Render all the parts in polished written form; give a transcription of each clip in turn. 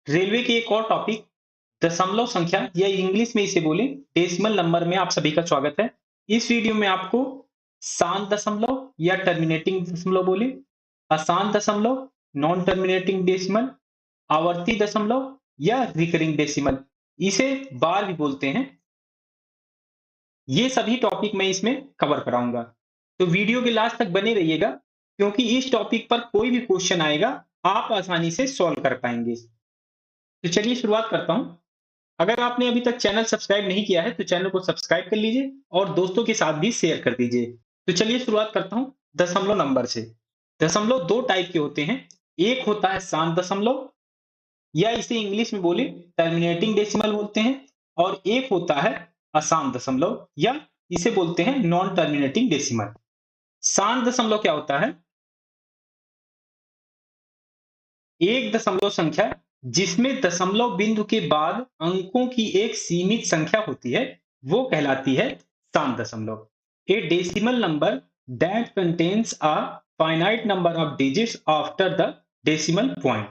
Railway के एक और टॉपिक दशमलव संख्या या इंग्लिश में इसे बोले डेसिमल नंबर में आप सभी का स्वागत है। इस वीडियो में आपको शांत दशमलव या टर्मिनेटिंग दशमलव बोले, अशांत दशमलव, नॉन टर्मिनेटिंग डेसिमल, आवर्ती दशमलव या रिकरिंग डेसिमल, इसे बार भी बोलते हैं। ये सभी टॉपिक मैं इसमें कवर कराऊंगा, तो वीडियो के लास्ट तक बने रहिएगा, क्योंकि इस टॉपिक पर कोई भी क्वेश्चन आएगा आप आसानी से सॉल्व कर पाएंगे। तो चलिए शुरुआत करता हूं। अगर आपने अभी तक चैनल सब्सक्राइब नहीं किया है तो चैनल को सब्सक्राइब कर लीजिए और दोस्तों के साथ भी शेयर कर दीजिए। तो चलिए शुरुआत करता हूं दशमलव नंबर से। दशमलव दो टाइप के होते हैं। एक होता है शांत दशमलव या इसे इंग्लिश में बोले टर्मिनेटिंग डेसिमल बोलते हैं, और एक होता है अशांत दशमलव या इसे बोलते हैं नॉन टर्मिनेटिंग डेसिमल। शांत दशमलव क्या होता है? एक दशमलव संख्या जिसमें दशमलव बिंदु के बाद अंकों की एक सीमित संख्या होती है, वो कहलाती है शांत दशमलव। ए decimal number that contains a finite number of digits after the decimal point.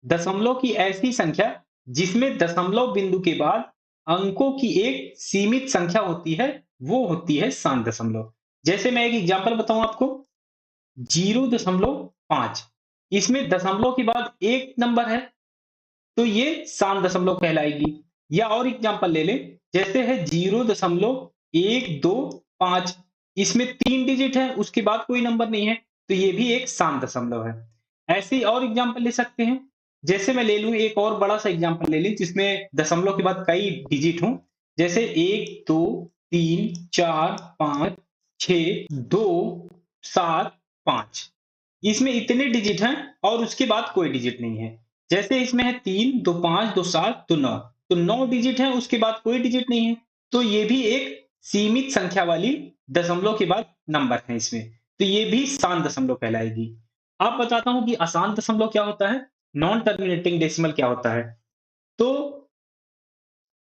दशमलव की ऐसी संख्या जिसमें दशमलव बिंदु के बाद अंकों की एक सीमित संख्या होती है, वो होती है शांत दशमलव। जैसे मैं एक एग्जांपल बताऊं आपको, 0.5, इसमें दशमलव के बाद एक नंबर है, तो ये शांत दशमलव कहलाएगी। या और एग्जांपल ले लें, जैसे है 0.125, इसमें 3 डिजिट है, उसके बाद कोई नंबर नहीं है, तो ये भी एक शांत दशमलव है। ऐसे ही और एग्जांपल ले सकते हैं। जैसे मैं ले लूं एक और बड़ा सा एग्जांपल ले लें जिसमें दशमलव के बाद कई डिजिट हों, जैसे 1 2 3 4 5 6 2 7 5, इसमें इतने डिजिट हैं और उसके बाद कोई डिजिट नहीं है। जैसे इसमें है 3 2 5 2 7 2 9, तो 9 डिजिट है, उसके बाद कोई डिजिट नहीं है, तो ये भी एक सीमित संख्या वाली दशमलव के बाद नंबर है इसमें, तो ये भी शांत दशमलव कहलाएगी। अब बताता हूं कि अशांत दशमलव क्या होता है, नॉन टर्मिनेटिंग डेसिमल क्या होता है। तो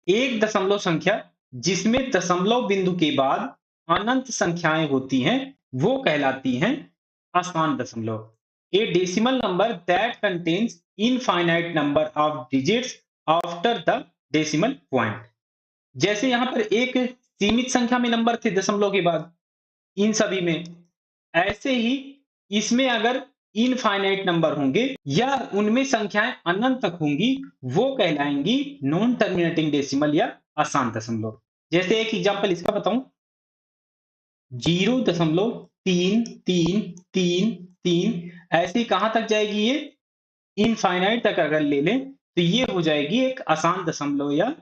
एक दशमलव संख्या जिसमें दशमलव बिंदु के बाद अनंत संख्याएं होती हैं, वो कहलाती हैं अशांत दशमलव। ए decimal number that contains infinite number of digits after the decimal point. जैसे यहां पर एक सीमित संख्या में नंबर थे दशमलव के बाद, इन सभी में, ऐसे ही इसमें अगर इनफाइनाइट नंबर होंगे या उनमें संख्याएं अनंत तक होंगी, वो कहलाएंगी नॉन टर्मिनेटिंग डेसिमल या अशांत दशमलव। जैसे एक एग्जांपल इसका बताऊं, 0.3333, ऐसे ही कहां तक जाएगी ये, इनफाइनाइट तक अगर ले लें तो ये हो जाएगी एक अशांत दशमलव या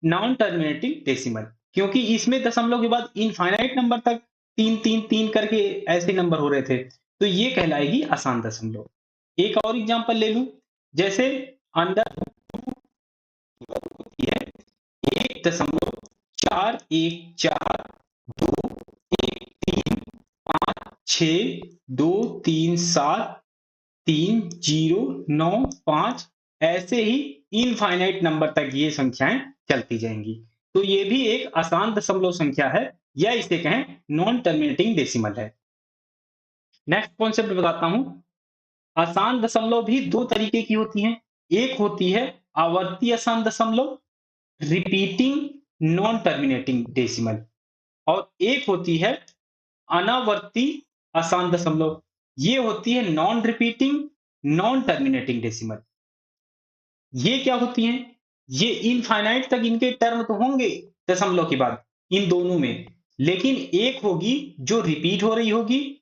नॉन टर्मिनेटिंग डेसिमल, क्योंकि इसमें दशमलव के बाद इनफाइनाइट नंबर तक 3 3 3 करके ऐसे नंबर हो रहे थे, तो ये कहलाएगी अशांत दशमलव। एक और एग्जांपल ले लूं, जैसे अंडर होती है 1.41421353 ऐसे ही इनफाइनाइट नंबर तक ये संख्याएं चलती जाएंगी, तो ये भी एक अशांत दशमलव संख्या है या इसे कहें नॉन टर्मिनेटिंग डेसिमल है। नेक्स्ट कॉन्सेप्ट बताता हूं। अशांत दशमलव भी दो तरीके की होती हैं। एक होती है आवर्ती अशांत दशमलव, रिपीटिंग नॉन टर्मिनेटिंग डेसिमल, और एक होती है अनावर्ती अशांत दशमलव, ये होती है non repeating non terminating decimal. ये क्या होती हैं? ये इनफाइनाइट तक इनके टर्म तो होंगे दशमलव के बाद इन दोनों में, लेकिन एक होगी जो रिपीट हो रही होगी,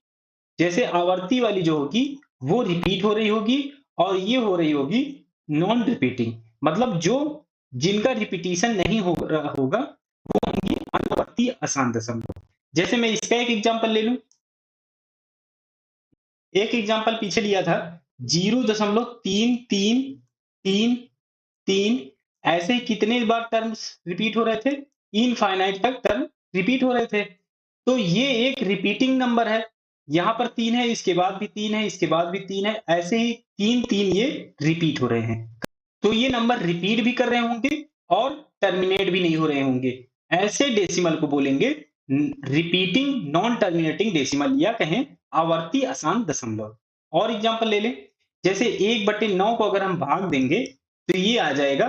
जैसे आवर्ती वाली जो होगी वो रिपीट हो रही होगी, और ये हो रही होगी नॉन रिपीटिंग, मतलब जो जिनका रिपीटिशन नहीं हो रहा होगा वो होंगी अनावर्ती अशांत दशमलव। जैसे मैं इसका एक एग्जांपल ले लूं, एक एग्जांपल पीछे लिया था 0.3333, ऐसे ही कितने बार टर्म्स रिपीट हो रहे थे, इनफाइनाइट तक टर्म रिपीट हो रहे थे, तो ये एक रिपीटिंग नंबर है। यहां पर 3 है, इसके बाद भी 3 है, इसके बाद भी 3 है, ऐसे ही 3 3 ये रिपीट हो रहे हैं, तो ये नंबर रिपीट भी कर रहे होंगे और टर्मिनेट भी नहीं हो रहे होंगे। ऐसे डेसिमल को बोलेंगे रिपीटिंग नॉन टर्मिनेटिंग डेसिमल या कहें आवर्ती अशांत दशमलव। और एग्जांपल ले लें, जैसे 1/9 को अगर हम भाग देंगे तो ये आ जाएगा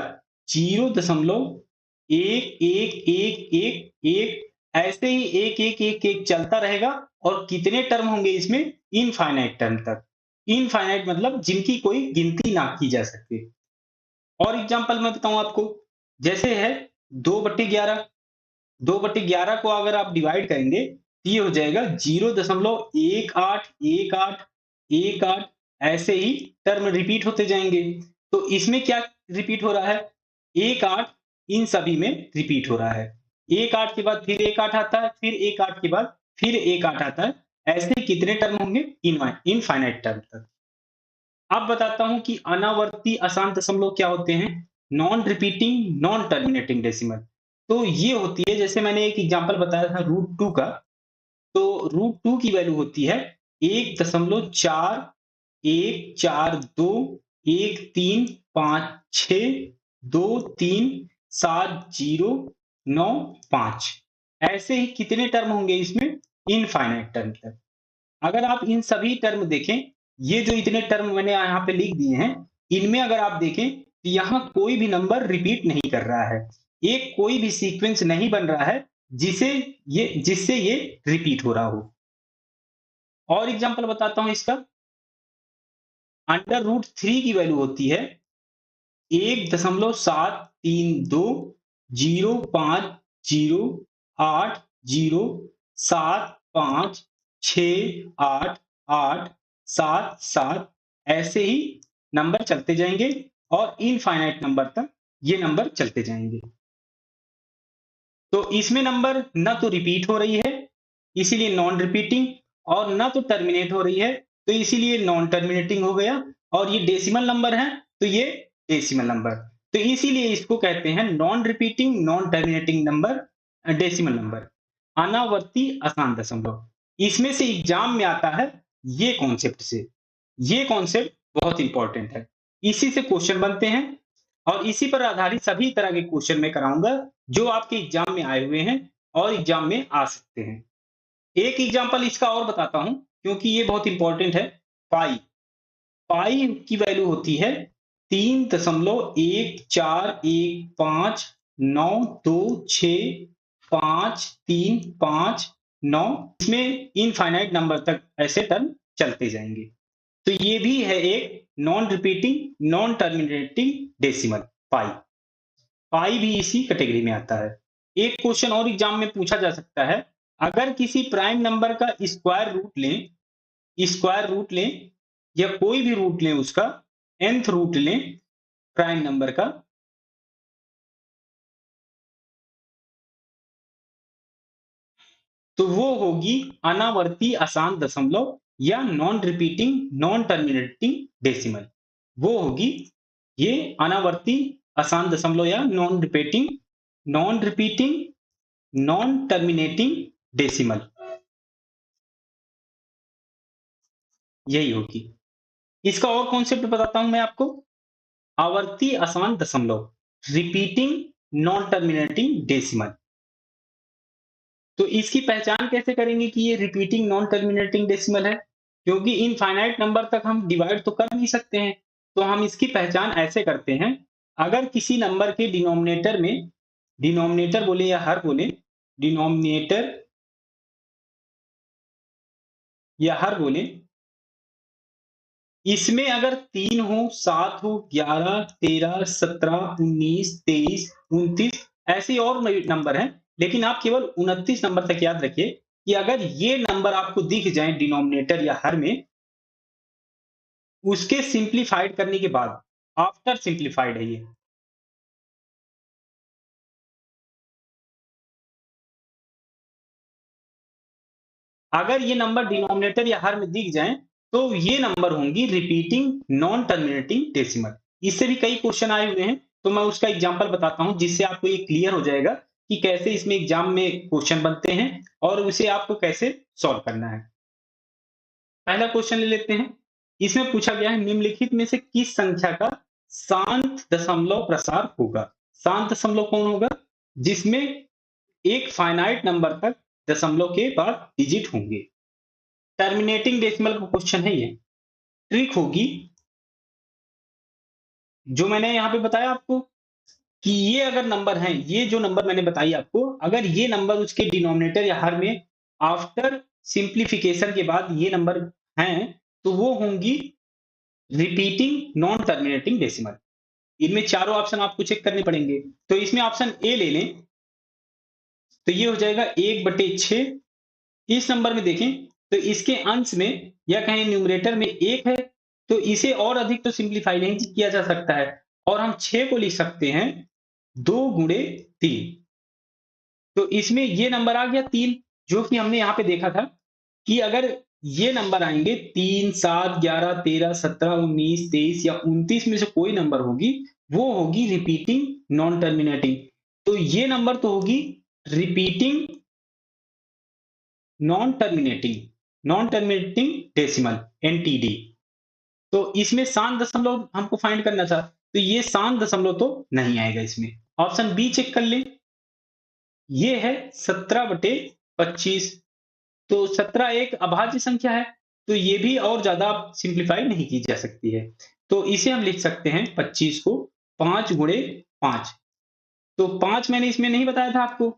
0.1111 ऐसे ही एक एक एक एक चलता रहेगा। और कितने टर्म होंगे इसमें? इनफाइनाइट टर्म तक। इनफाइनाइट मतलब जिनकी कोई गिनती ना की जा सके। और एग्जांपल मैं बताऊं आपको, जैसे है 2/11। 2/11 को अगर आप डिवाइड करेंगे तो ये हो जाएगा 0.1818 ऐसे ही टर्म रिपीट होते जाएंगे। तो इसमें क्या रिपीट हो रहा है? 18 इन सभी में रिपीट हो रहा है। 18 के बाद फिर 18 आता है, फिर 18 के बाद फिर 18 आता है। ऐसे कितने टर्म होंगे? इनफाइनाइट टर्म तक। अब बताता हूं कि अनावर्ती अशांत दशमलव क्या होते हैं। Non repeating non terminating decimal. तो ये होती है, जैसे मैंने एक एग्जांपल बताया था √2 का। तो √2 की वैल्यू होती है 1.4142135709 ऐसे ही कितने टर्म होंगे इसमें? इनफाइनाइट टर्म तक। अगर आप इन सभी टर्म देखें, ये जो इतने टर्म मैंने यहाँ पे लिख दिए हैं, इनमें अगर आप देखें तो यहाँ कोई भी नंबर रिपीट नहीं कर रहा है। एक कोई भी सीक्वेंस नहीं बन रहा है जिससे ये रिपीट हो रहा हो। और एग्जांपल बताता हूं इसका। अंडर रूट 3 की वैल्यू होती है 1.03508075887 ऐसे ही नंबर चलते जाएंगे और इनफाइनाइट नंबर तक ये नंबर चलते जाएंगे। तो इसमें नंबर ना तो रिपीट हो रही है, इसीलिए नॉन रिपीटिंग, और ना तो टर्मिनेट हो रही है, तो इसीलिए नॉन टर्मिनेटिंग हो गया। और ये डेसिमल नंबर है, तो ये डेसिमल नंबर। तो इसीलिए इसको कहते हैं non repeating non terminating number, decimal number, अनावर्ती अशांत दशमलव। इसमें से एग्जाम में आता है ये कॉन्सेप्ट से। ये कॉन्सेप्ट बहुत इंपॉर्टेंट है, इसी से क्वेश्चन बनते हैं। और इसी पर आधारित सभी तरह के क्वेश्चन मैं कराऊंगा जो आपके एग्जाम में आए हुए हैं और एग्जाम में आ सकते हैं। एक एग्जांपल इसका और बताता हूं, क्योंकि ये बहुत इंपॉर्टेंट है। पाई। पाई की वैल्यू होती है 3.14192653539। इसमें इनफाइनाइट नंबर तक ऐसे टर्म चलते जाएंगे। तो ये भी है एक non repeating non terminating decimal, pi. Pi भी इसी कैटेगरी में आता है। एक क्वेश्चन और एग्जाम में पूछा जा सकता है, अगर किसी प्राइम नंबर का स्क्वायर रूट लें या कोई भी रूट लें, उसका nth रूट लें प्राइम नंबर का, तो वो होगी अनावर्ती अशांत दशमलव या non repeating non terminating decimal. वो होगी ये अनावर्ती अशांत दशमलव या non repeating non terminating decimal, यही होगी। इसका और कॉन्सेप्ट बताता हूं मैं आपको। आवर्ती अशांत दशमलव, रिपीटिंग नॉन टर्मिनेटिंग डेसिमल। तो इसकी पहचान कैसे करेंगे कि ये रिपीटिंग नॉन टर्मिनेटिंग डेसिमल है? क्योंकि इनफाइनाइट नंबर तक हम डिवाइड तो कर नहीं सकते हैं। तो हम इसकी पहचान ऐसे करते हैं, अगर किसी नंबर के डिनोमिनेटर में, डिनोमिनेटर बोले या हर बोले, डिनोमिनेटर या हर बोले, इसमें अगर 3 हो, 7 हो, 11, 13, 17, 19, 23, 29 ऐसे और नंबर हैं, लेकिन आप केवल 29 नंबर तक याद रखिए कि अगर ये नंबर आपको दिख जाए डिनोमिनेटर या हर में, उसके सिंप्लीफाइड करने के बाद, आफ्टर सिंप्लीफाइड है ये, अगर ये नंबर डिनोमिनेटर या हर में दिख जाए तो ये नंबर होंगी रिपीटिंग नॉन टर्मिनेटिंग डेसिमल। इससे भी कई क्वेश्चन आए हुए हैं, तो मैं उसका एग्जांपल बताता हूं जिससे आपको ये क्लियर हो जाएगा कि कैसे इसमें एग्जाम में क्वेश्चन बनते हैं और उसे आपको कैसे सॉल्व करना है। पहला क्वेश्चन ले लेते हैं। इसमें पूछा गया है निम्नलिखित में से किस संख्या का शांत दशमलव प्रसार होगा। शांत दशमलव कौन होगा? जिसमें एक फाइनाइट नंबर तक दशमलव के बाद डिजिट होंगे। टर्मिनेटिंग डेसिमल का क्वेश्चन है ये। ट्रिक होगी जो मैंने यहाँ पे बताया आपको कि ये अगर नंबर हैं, ये जो नंबर मैंने बताई आपको, अगर ये नंबर उसके डिनोमिनेटर या हर में आफ्टर सिंप्लीफिकेशन के बाद ये नंबर हैं, तो वो होंगी रिपीटिंग नॉन टर्मिनेटिंग डेसिमल। इनमें चारों ऑप्शन आपको चेक करने पड़ेंगे। तो इसमें ऑप्शन ए ले लें, तो ये हो जाएगा 1/6। इस नंबर में देखें तो इसके अंश में या कहें न्यूमरेटर में 1 है, तो इसे और अधिक तो सिंप्लीफाई नहीं किया जा सकता है और हम 6 को लिख सकते हैं 2 गुणे 3। तो इसमें ये नंबर आ गया 3, जो कि हमने यहाँ पे देखा था कि अगर ये नंबर आएंगे 3, 7, 11, 13, 17, 19, 23 या 29 में से कोई नंबर होगी, वो होगी रिपीटिंग नॉन टर्मिनेटिंग। तो ये नंबर तो होगी repeating non terminating decimal, NTD. तो इसमें शांत दशमलव हमको फाइंड करना था, तो ये शांत दशमलव तो नहीं आएगा इसमें। ऑप्शन बी चेक कर लें, ये है 17/25। तो 17 एक अभाज्य संख्या है, तो ये भी और ज्यादा सिंप्लीफाई नहीं की जा सकती है। तो इसे हम लिख सकते हैं 25 को 5 गुणे 5। तो 5 मैंने इसमें नहीं बताया था आपको,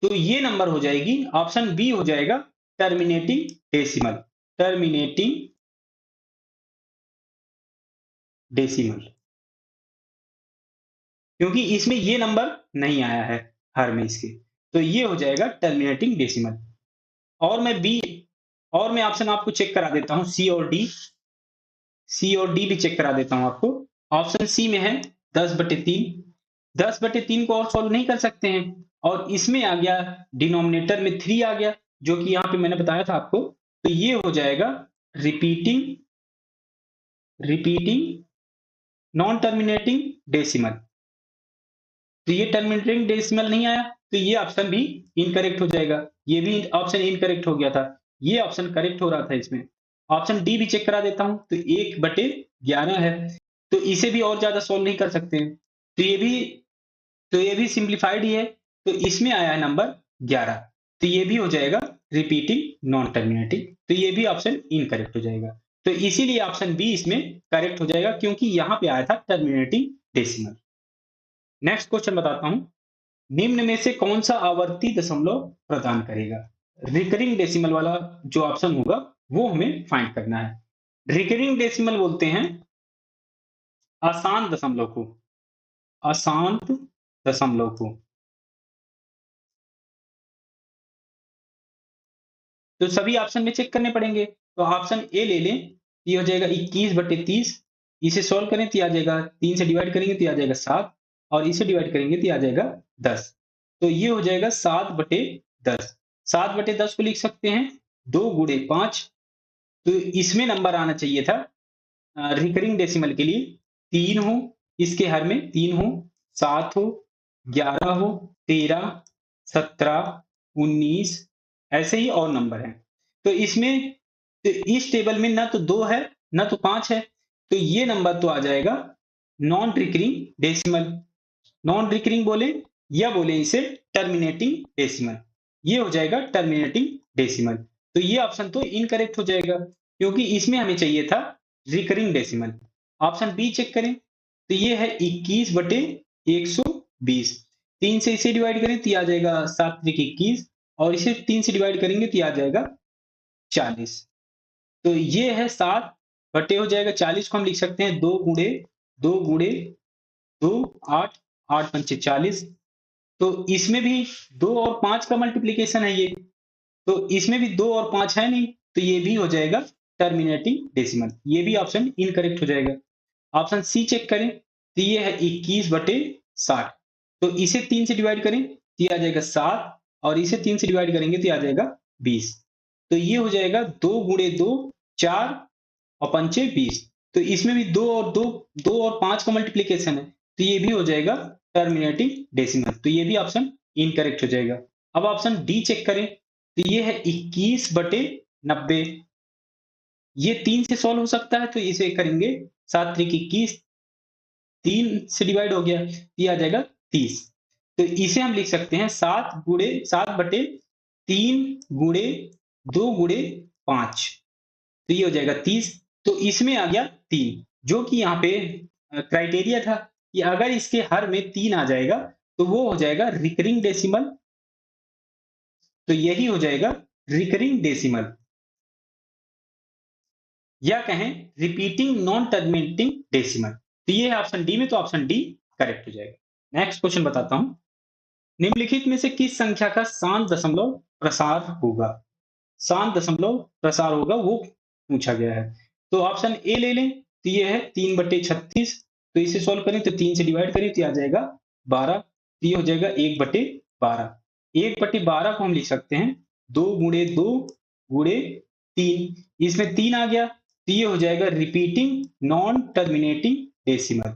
तो ये नंबर हो जाएगी, ऑप्शन बी हो जाएगा टर्मिनेटिंग डेसिमल। टर्मिनेटिंग डेसिमल, क्योंकि इसमें ये नंबर नहीं आया है हर में इसके, तो ये हो जाएगा टर्मिनेटिंग डेसिमल। और मैं बी और मैं ऑप्शन आपको चेक करा देता हूं, सी और डी भी चेक करा देता हूं आपको। ऑप्शन सी में है 10/3। 10/3 को और सॉल्व नहीं कर सकते हैं, और इसमें आ गया डिनोमिनेटर में 3 आ गया, जो कि यहाँ पे मैंने बताया था आपको। तो ये हो जाएगा repeating repeating non terminating decimal. तो ये टर्मिनेटिंग डेसिमल नहीं आया, तो ये ऑप्शन भी इनकरेक्ट हो जाएगा। ये भी ऑप्शन इनकरेक्ट हो गया था, ये ऑप्शन करेक्ट हो रहा था इसमें। ऑप्शन डी भी चेक करा देता हूं, तो 1/11 है, तो इसे भी और ज्यादा सोल्व नहीं कर सकते हैं। तो ये भी सिंप्लीफाइड ही है, तो इसमें आया है नंबर 11। तो ये भी हो जाएगा रिपीटिंग नॉन टर्मिनेटिंग, तो ये भी ऑप्शन इनकरेक्ट हो जाएगा। तो इसीलिए ऑप्शन बी इसमें करेक्ट हो जाएगा, क्योंकि यहां पे आया था टर्मिनेटिंग डेसिमल। नेक्स्ट क्वेश्चन बताता हूं, निम्न में से कौन सा आवर्ती दशमलव प्रदान करेगा? रिकरिंग डेसिमल वाला जो ऑप्शन होगा वो हमें फाइंड करना है। रिकरिंग डेसिमल बोलते हैं अशांत दशमलव को, अशांत दशमलव को। तो सभी ऑप्शन में चेक करने पड़ेंगे। तो ऑप्शन ए ले लें, ये हो जाएगा 21/30। इसे सॉल्व करें तो आ जाएगा, 3 से डिवाइड करेंगे तो आ जाएगा 7, और इसे डिवाइड करेंगे तो आ जाएगा 10। तो ये हो जाएगा 7/10। 7/10 को लिख सकते हैं 2 गुणे 5। तो इसमें नंबर आना चाहिए था रिकरिंग डेसिमल के लिए 3 हो, इसके हर में 3 हो, 7 हो, 11 हो, 13, 17, 19, ऐसे ही और नंबर हैं। तो इसमें तो इस टेबल में ना तो 2 है ना तो 5 है, तो ये नंबर तो आ जाएगा non recurring decimal. Non recurring बोले या बोले इसे टर्मिनेटिंग डेसिमल, ये हो जाएगा टर्मिनेटिंग डेसिमल। तो ये ऑप्शन तो इनकरेक्ट हो जाएगा, क्योंकि इसमें हमें चाहिए था recurring decimal. Option B check करें, तो ये है 21/120। 3 से इसे डिवाइड करें तो आ जाएगा 7 त्रिक 21, और इसे 3 से डिवाइड करेंगे तो आ जाएगा 40। तो ये है 7 बटे हो जाएगा 40 को हम लिख सकते हैं 2 गुणे 2, 8, 8 पंचे 40। तो इसमें भी 2 और 5 का मल्टीप्लीकेशन है ये, तो इसमें भी 2 और 5 है नहीं, तो ये भी हो जाएगा टर्मिनेटिंग डेसिमल। ये भी ऑप्शन इनकरेक्ट हो जाएगा। ऑप्शन सी चेक करें, तो ये है 21/60। तो इसे 3 से डिवाइड करें तो ये आ जाएगा 7, और इसे 3 से डिवाइड करेंगे तो आ जाएगा 20। तो ये हो जाएगा 2 गुणे 2, 4 और पंचे 20। तो इसमें भी 2 और 5 का मल्टीप्लीकेशन है, तो ये भी हो जाएगा टर्मिनेटिंग डेसिमल। तो ये भी ऑप्शन इनकरेक्ट हो जाएगा। अब ऑप्शन डी चेक करें, तो ये है 21/90। ये 3 से सॉल्व हो सकता है, तो इसे करेंगे 7 त्रिक 21, 3 से डिवाइड हो गया, ये आ जाएगा 30। तो इसे हम लिख सकते हैं 7/3 गुणे 2 गुणे 5, तो ये हो जाएगा 30। तो इसमें आ गया 3, जो कि यहाँ पे क्राइटेरिया था कि अगर इसके हर में 3 आ जाएगा तो वो हो जाएगा रिकरिंग डेसिमल। तो यही हो जाएगा रिकरिंग डेसिमल, या कहें रिपीटिंग नॉन टर्मिनेटिंग डेसिमल। तो ये है ऑप्शन डी में, तो ऑप्शन डी करेक्ट हो जाएगा। नेक्स्ट क्वेश्चन बताता हूं, निम्नलिखित में से किस संख्या का शांत दशमलव प्रसार होगा? शांत दशमलव प्रसार होगा वो पूछा गया है। तो ऑप्शन ए ले लें, तो ये है 3/36। तो इसे सॉल्व करें तो 3 से डिवाइड करें तो ये आ जाएगा 12। तो ये हो जाएगा 1/12। 1/12 को हम लिख सकते हैं 2 × 2 × 3। इसमें 3 आ गया तो ये हो जाएगा रिपीटिंग नॉन टर्मिनेटिंग डेसिमल।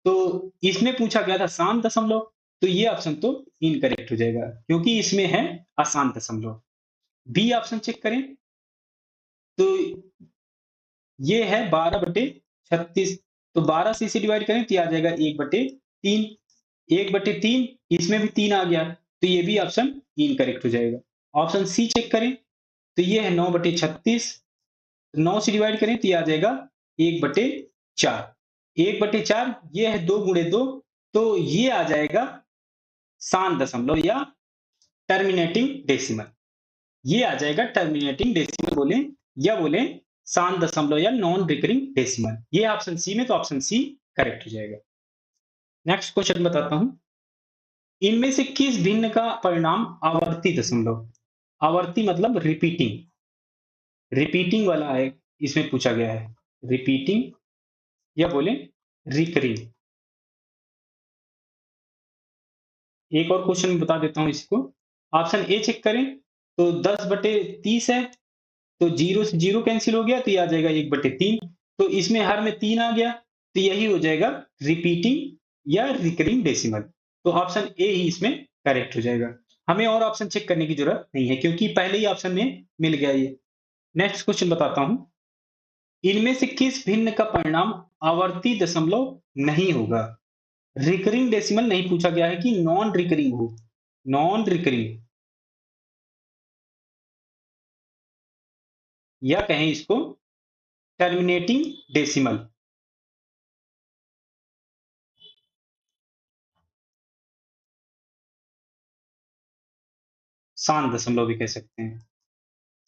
तो इसमें पूछा गया था शांत दशमलव, तो ये ऑप्शन तो इनकरेक्ट हो जाएगा क्योंकि इसमें है अशांत दशमलव। बी ऑप्शन चेक करें तो ये है 12/36। तो 12 से इसे डिवाइड करें तो ये आ जाएगा 1/3। 1/3 इसमें भी 3 आ गया तो ये भी ऑप्शन इनकरेक्ट हो जाएगा। ऑप्शन सी चेक करें तो ये है 9/36। 9 से डिवाइड करें तो ये आ जाएगा 1/4। 1/4 ये है 2 × 2। तो ये आ जाएगा शांत दशमलव या टर्मिनेटिंग डेसिमल। ये आ जाएगा टर्मिनेटिंग डेसिमल बोले या बोले शांत दशमलव या नॉन रिकरिंग डेसिमल। ये ऑप्शन सी में, तो ऑप्शन सी करेक्ट हो जाएगा। नेक्स्ट क्वेश्चन बताता हूं, इनमें से किस भिन्न का परिणाम आवर्ती दशमलव, आवर्ती मतलब रिपीटिंग, रिपीटिंग वाला है इसमें पूछा गया है, रिपीटिंग या बोले रिकरिंग। एक और क्वेश्चन बता देता हूं इसको। ऑप्शन ए चेक करें तो 10/30 है। तो 0 से 0 कैंसिल हो गया तो ये आ जाएगा 1/3। तो इसमें हर में 3 आ गया तो यही हो जाएगा रिपीटिंग या रिकरिंग डेसिमल। तो ऑप्शन ए ही इसमें करेक्ट हो जाएगा। हमें और ऑप्शन चेक करने की जरूरत नहीं है क्योंकि पहले ही ऑप्शन में मिल गया ये। नेक्स्ट क्वेश्चन बताता हूं, इनमें से किस भिन्न का परिणाम आवर्ती दशमलव नहीं होगा? रिकरिंग डेसिमल नहीं पूछा गया है कि नॉन रिकरिंग हो। नॉन रिकरिंग या कहें इसको टर्मिनेटिंग डेसिमल, शांत दशमलव भी कह सकते हैं।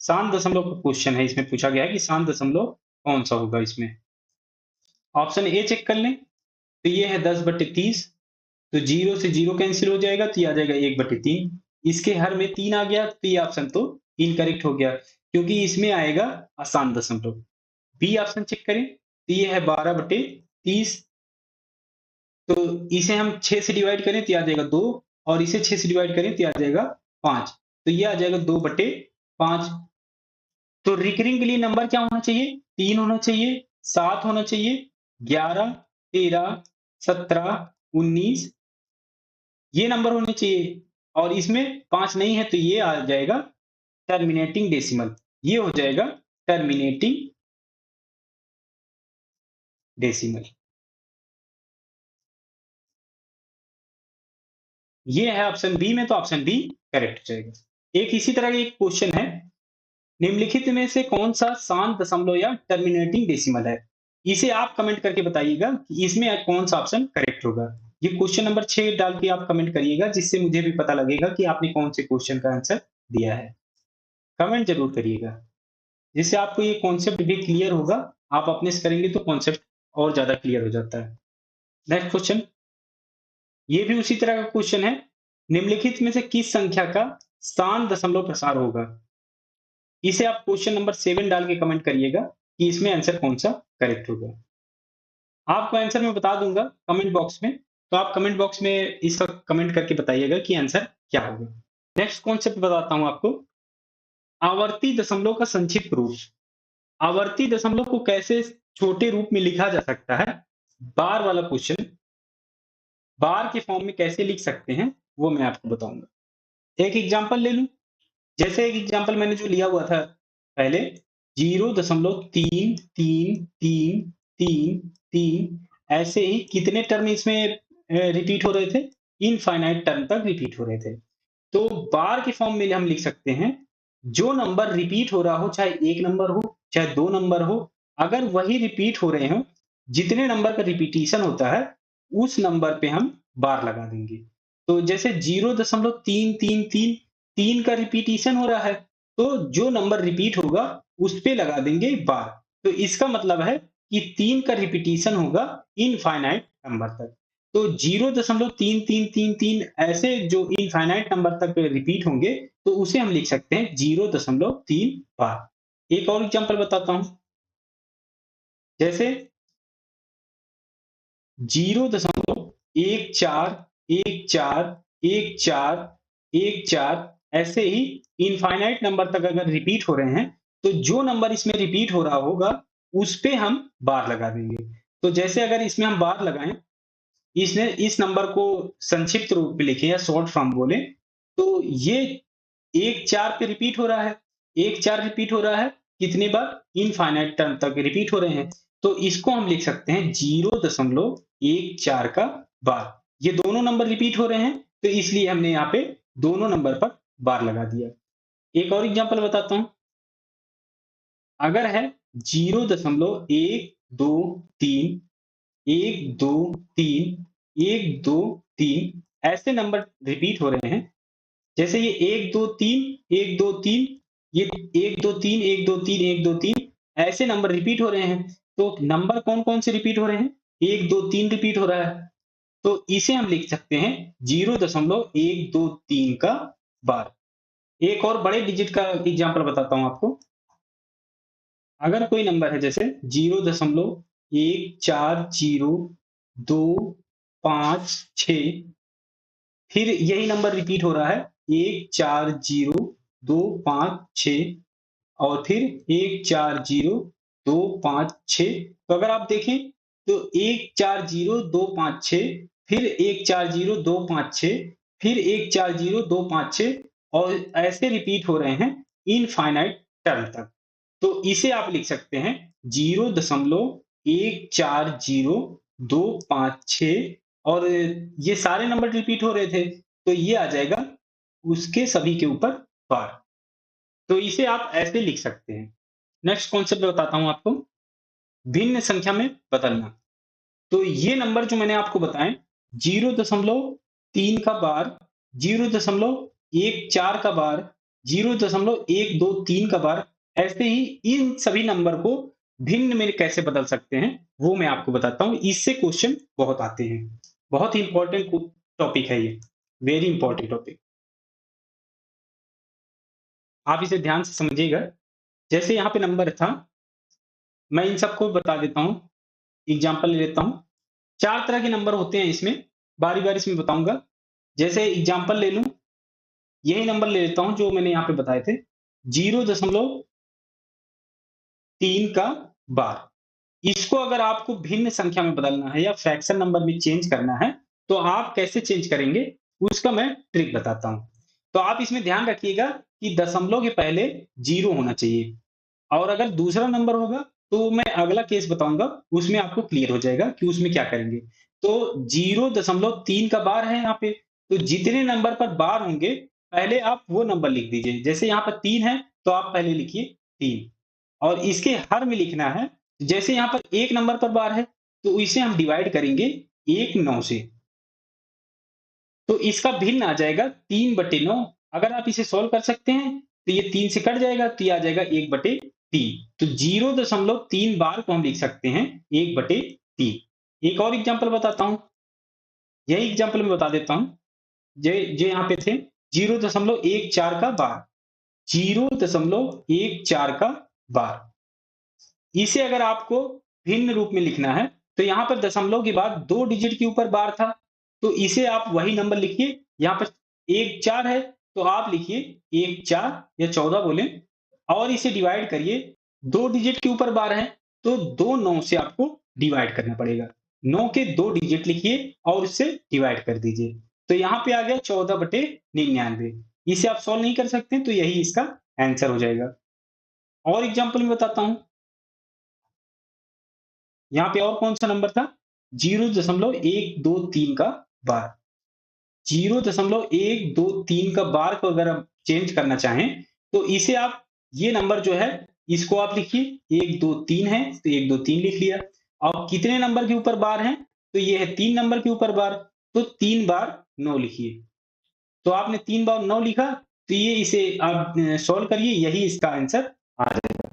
शांत दशमलव का क्वेश्चन है, इसमें पूछा गया है कि शांत दशमलव कौन सा होगा इसमें। ऑप्शन ए चेक कर लें तो ये है 10/30। तो 0 से 0 कैंसिल हो जाएगा तो ये आ जाएगा 1/3। इसके हर में 3 आ गया तो ये ऑप्शन तो इनकरेक्ट हो गया क्योंकि इसमें आएगा अशांत दशमलव। बी ऑप्शन चेक करें तो ये है 12/30। तो इसे हम 6 से डिवाइड करें तो ये आ जाएगा 2। और इसे 6 से डिवाइड करें तो ये आ जाएगा 5। तो ये आ जाएगा 2/5। तो रिकरिंग के लिए नंबर क्या होना चाहिए? 3 होना चाहिए, 7 होना चाहिए, 11, 13, 17, 19 ये नंबर होने चाहिए। और इसमें 5 नहीं है तो ये आ जाएगा टर्मिनेटिंग डेसिमल। ये हो जाएगा टर्मिनेटिंग डेसिमल। ये है ऑप्शन बी में, तो ऑप्शन बी करेक्ट हो जाएगा। एक इसी तरह का एक क्वेश्चन है, निम्नलिखित में से कौन सा शांत दशमलव या टर्मिनेटिंग डेसिमल है? इसे आप कमेंट करके बताइएगा कि इसमें कौन सा ऑप्शन करेक्ट होगा। ये क्वेश्चन नंबर 6 डाल के आप कमेंट करिएगा जिससे मुझे भी पता लगेगा कि आपने कौन से क्वेश्चन का आंसर दिया है। कमेंट जरूर करिएगा जिससे आपको ये कॉन्सेप्ट भी क्लियर होगा। आप अपने से करेंगे तो कॉन्सेप्ट और ज्यादा क्लियर हो जाता है। नेक्स्ट क्वेश्चन, ये भी उसी तरह का क्वेश्चन है, निम्नलिखित में से किस संख्या का शांत दशमलव प्रसार होगा? इसे आप क्वेश्चन नंबर 7 डाल के कमेंट करिएगा कि इसमें आंसर कौन सा करेक्ट होगा। आपको आंसर मैं बता दूंगा कमेंट बॉक्स में, तो आप कमेंट बॉक्स में इसका कमेंट करके बताइएगा कि आंसर क्या होगा। नेक्स्ट कॉन्सेप्ट बताता हूं आपको, आवर्ती दशमलव का संक्षिप्त रूप। आवर्ती दशमलव को कैसे छोटे रूप में लिखा जा सकता है? बार वाला क्वेश्चन, बार के फॉर्म में कैसे लिख सकते हैं वो मैं आपको बताऊंगा। एक एग्जांपल ले लूं, जैसे एक एग्जांपल मैंने जो लिया हुआ था पहले, 0.3333 ऐसे ही कितने टर्म इसमें रिपीट हो रहे थे? इनफाइनाइट टर्म तक रिपीट हो रहे थे। तो बार के फॉर्म में हम लिख सकते हैं, जो नंबर रिपीट हो रहा हो, चाहे 1 नंबर हो चाहे 2 नंबर हो, अगर वही रिपीट हो रहे हो जितने नंबर का रिपीटिशन होता है उस नंबर पे हम बार लगा देंगे। तो जैसे 0.333 3 का रिपीटिशन हो रहा है, तो जो नंबर रिपीट होगा उस पे लगा देंगे बार। तो इसका मतलब है कि 3 का रिपीटिशन होगा इनफाइनाइट नंबर तक। तो 0.3333 ऐसे जो इनफाइनाइट नंबर तक रिपीट होंगे, तो उसे हम लिख सकते हैं 0.3 बार। एक और एग्जांपल बताता हूं। जैसे 0.141414 ऐसे ही इनफाइनाइट नंबर तक अगर रिपीट हो रहे हैं, तो जो नंबर इसमें रिपीट हो रहा होगा उस पे हम बार लगा देंगे। तो जैसे अगर इसमें हम बार लगाएं, इसने इस नंबर को संक्षिप्त रूप में लिखे या शॉर्ट फॉर्म बोले, तो ये 1 4 पे रिपीट हो रहा है। 1 4 रिपीट हो रहा है कितनी बार? इनफाइनाइट टर्म तक रिपीट हो रहे हैं। तो इसको हम लिख सकते हैं 0.14 का बार। ये दोनों नंबर रिपीट हो रहे हैं, तो इसलिए हमने यहाँ पे दोनों नंबर पर बार लगा दिया। एक और एग्जांपल बताता हूं। अगर है 0.123 123 123 ऐसे नंबर रिपीट हो रहे हैं। जैसे ये 123 123 ये 123 123 123 ऐसे नंबर रिपीट हो रहे हैं। तो नंबर कौन-कौन से रिपीट हो रहे हैं? 123 रिपीट हो रहा है। तो इसे हम लिख सकते हैं 0.123 का बार। एक और बड़े डिजिट का एग्जांपल बताता हूं आपको। अगर कोई नंबर है जैसे 0.140256, फिर यही नंबर रिपीट हो रहा है 140256 और फिर 140256। तो अगर आप देखें तो 140256 फिर 140256 फिर 140256 और ऐसे रिपीट हो रहे हैं इनफाइनाइट टर्म तक। तो इसे आप लिख सकते हैं 0.140256 और ये सारे नंबर रिपीट हो रहे थे, तो ये आ जाएगा उसके सभी के ऊपर बार। तो इसे आप ऐसे लिख सकते हैं। नेक्स्ट कॉन्सेप्ट बताता हूं आपको, भिन्न संख्या में बदलना। तो ये नंबर जो मैंने आपको बताए 0.3 का बार, 0.14 का बार, 0.123 का बार, ऐसे ही इन सभी नंबर को भिन्न में कैसे बदल सकते हैं वो मैं आपको बताता हूं। इससे क्वेश्चन बहुत आते हैं। बहुत ही इंपॉर्टेंट टॉपिक है ये, वेरी इंपॉर्टेंट टॉपिक। आप इसे ध्यान से समझिएगा। जैसे यहाँ पे नंबर था, मैं इन सबको बता देता हूँ, एग्जाम्पल ले लेता हूँ। 4 तरह के नंबर होते हैं इसमें, बारी-बारी से मैं बताऊँगा। जैसे एग्जाम्पल ले लूँ, यही नंबर ले लेता हूँ जो मैंने यहाँ पे बताए थे, 0.3 का बार। इसको अगर आपको भिन्न संख्या में बदलना है या फ्रैक्शन नंबर में चेंज करना है, तो आप कैसे चेंज करेंगे, उसका मैं ट्रिक बताता हूँ। तो आप इसमें ध्यान रखिएगा कि दशमलव के पहले 0 होना चाहिए। और अगर दूसरा नंबर होगा, तो मैं अगला केस बताऊँगा, उसमें आपको क्लियर हो जाएगा कि उसमें क्या करेंगे। तो 0.3 का बार है यहाँ पे, तो जितने नंबर पर बार होंगे, पहले आप वो नंबर लिख दीजिए। जैसे यहाँ पर 3 है, तो आप पहले लिखिए 3 और इसके हर में लिखना है। जैसे यहाँ पर 1 नंबर पर बार है, तो इसे हम डिवाइड करेंगे 1 9 से। तो इसका भिन्न आ जाएगा 3/9। अगर आप इसे सॉल्व कर सकते हैं, तो ये 3 से कट जाएगा, तो ये आ जाएगा 1/3। तो 0.3 बार को हम लिख सकते हैं 1/3। एक और एग्जांपल बताता हूँ, यही एग्जांपल मैं बता देता हूँ। जो जो यहाँ पे थे 0.14 का बार, 0.14 का बार। इसे अगर आपको भिन्न रूप में लिखना है, तो यहाँ पर दशमलव के बाद 2 डिजिट के ऊपर बार था, तो इसे आप वही नंबर लिखिए। यहाँ पर 1 4 है, तो आप लिखिए 1 4 या 14 बोलें और इसे डिवाइड करिए। 2 डिजिट के ऊपर बार है, तो 2 9 से आपको डिवाइड करना पड़ेगा। 9 के 2 डिजिट लिखिए और उससे डिवाइड कर दीजिए। तो यहाँ पे आ गया 14/99। इसे आप सॉल्व नहीं कर सकते, तो यही इसका आंसर हो जाएगा। और एग्जांपल में बताता हूँ। यहाँ पे और कौन सा नंबर था? 0.123 का बार। 0.123 का बार को अगर आप चेंज करना चाहें, तो इसे आप ये नंबर जो है, इसको आप लिखिए 1 2 3 है, तो 1 2 3 लिख लिया और कितने नंबर के ऊपर बार है? तो ये है 3 नंबर के ऊपर बार, तो 3 बार 9 लिखिए। तो आपने 3 बार 9 लिखा, तो ये इसे आप सॉल्व करिए, यही इसका आंसर आ जाएगा।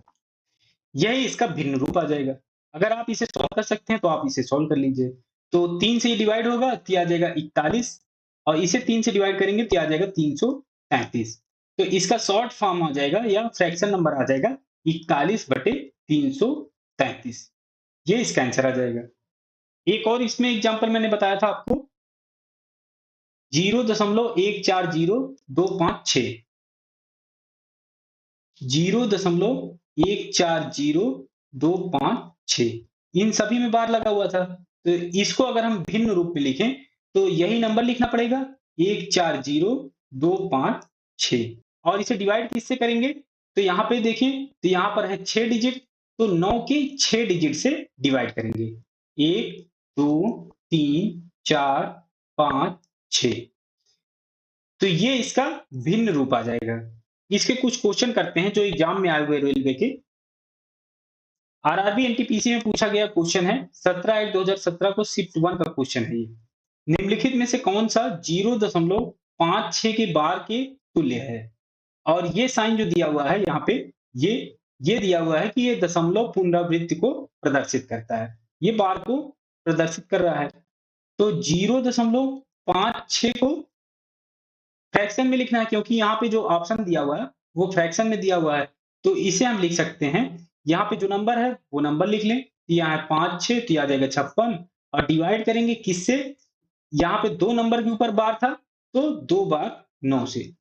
यही इसका भिन्न रूप आ जाएगा। अगर आप इसे सॉल्व कर सकते हैं तो आप इसे सॉल्व कर लीजिए। तो 3 से ये डिवाइड होगा तो ये आ जाएगा 41 और इसे 3 से डिवाइड करेंगे तो ये आ जाएगा 333। तो इसका शॉर्ट फॉर्म आ जाएगा या फ्रैक्शन नंबर आ जाएगा 41/333। ये इसका आंसर आ जाएगा। एक और इसमें एग्जांपल मैंने बताया था आपको 0.140256 0.140256 इन सभी में बार लगा हुआ था। तो इसको अगर हम भिन्न रूप में लिखें तो यही नंबर लिखना पड़ेगा 140256 और इसे डिवाइड किससे करेंगे? तो यहाँ पे देखें तो यहाँ पर है 6 डिजिट, तो 9 के 6 डिजिट से डिवाइड करेंगे। 1 2 3 4 5 6। तो ये इसका भिन्न रूप आ जाएगा। इसके कुछ क्वेश्चन करते हैं जो एग्जाम में आए हुए रेलवे के। आरआरबी एनटीपीसी में पूछा गया क्वेश्चन है 17/8/2017 को शिफ्ट 1 का क्वेश्चन है ये। निम्नलिखित में से कौन सा 0.56 के बार के तुल्य है? और ये साइन जो दिया हुआ है यहाँ पे ये ये दिया हुआ है कि ये दशमलव पुनरावृत्ति को प्रदर्शित करता है। ये बार को प्रदर्शित कर रहा है। तो 0.56 को फ्रैक्शन में लिखना है क्योंकि यहाँ पे जो ऑप्शन दिया हुआ है वो फ्रैक्शन में दिया हुआ है। तो इसे हम लिख सकते हैं, यहाँ पे जो नंबर है वो नंबर लिख लें। यहाँ है 5 6 तो ये आ जाएगा 56 और डिवाइड करेंगे किससे? यहाँ पे 2 नंबर के ऊपर बार था तो 2 बार 9 से।